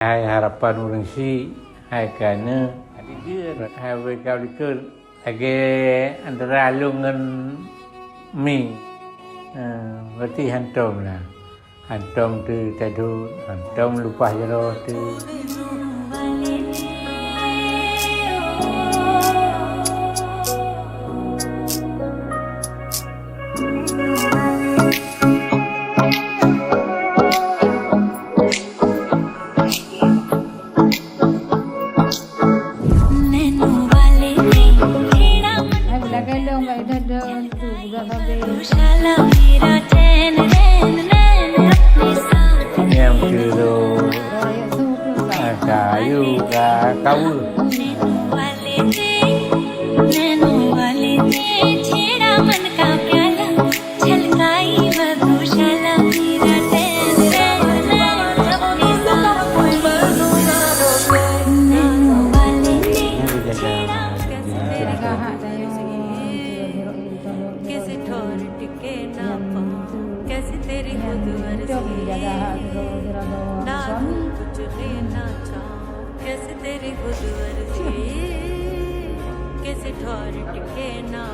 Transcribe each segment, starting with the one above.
Hai harapan orang si, hai kerana ada dia, hai kau dikir lagi antara lu dengan mi, berarti hantom lah, hantom tu tadu, hantom lupa jero tu. Yang tu kayu kau. कैसे तेरी खुद ना कुछ लेना चाहूं कैसे तेरी खुद कैसे ठोर टिके ना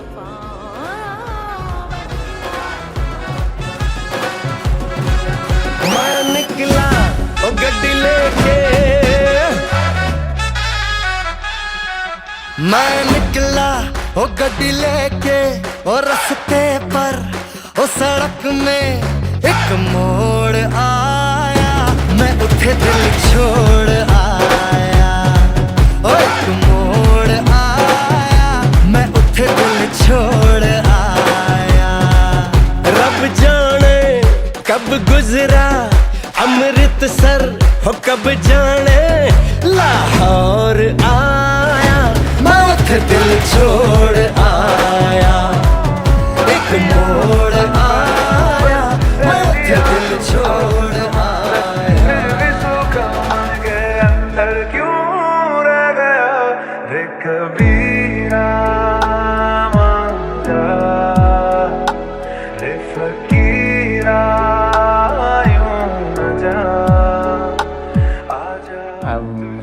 मैं निकला ओ गड्डी लेके मैं निकला ओ गड्डी लेके ओ रास्ते पर ओ सड़क में एक मोड़ आया मैं उठे दिल छोड़ आया ओ एक मोड़ आया मैं उठे दिल छोड़ आया रब जाने कब गुजरा अमृतसर हो कब जाने लाहौर आया मैं उठे दिल छोड़ आया एक मोड़ आया मैं उठे दिल छोड़ आया के अंदर क्यों रह गया रे कबीरा मान जा रे फकीरा यूं न जा आजा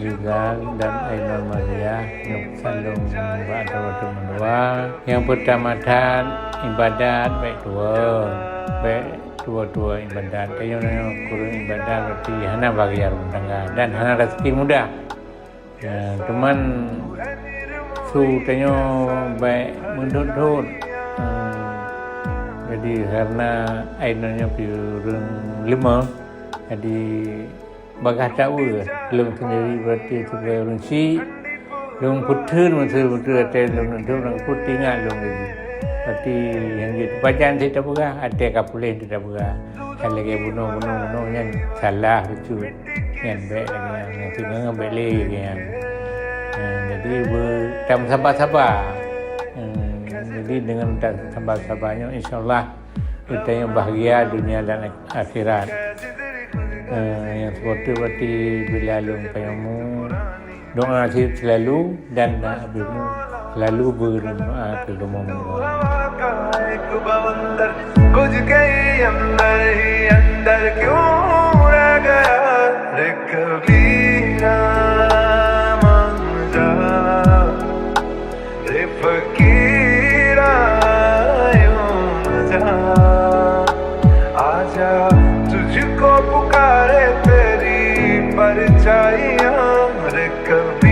Rizal dan Ainul Maria yang saling berdoa mendoa. Yang pertama ibadat baik dua ibadat. Yang kurang ibadat berarti hana bagi rumah tangga dan hana rezeki mudah. Teman su tanyo baik mendut. Jadi karena Ainulnya piurang 5 jadi bagah tahu lung sendiri berarti sebagai orang si lung putun betul lung itu orang putih ingat lung itu berarti yang itu bacaan tidak berah ada kapuleh tidak berah kalau lagi bunuh yang salah itu yang baik lagi yang tinggal yang baik lagi yang jadi bertam sabar jadi dengan sabar-sabarnya insyaAllah kita yang bahagia dunia dan akhirat. Yang seperti bila lung payamu doa selalu dan abimu selalu berdoa ke rumah कुछ कहीं अंदर ही अंदर क्यों रह गया रे कबीरा मान जा रे फकीरा यूं न जा आजा तुझको पुकारे तेरी परछाइयां रे कबीरा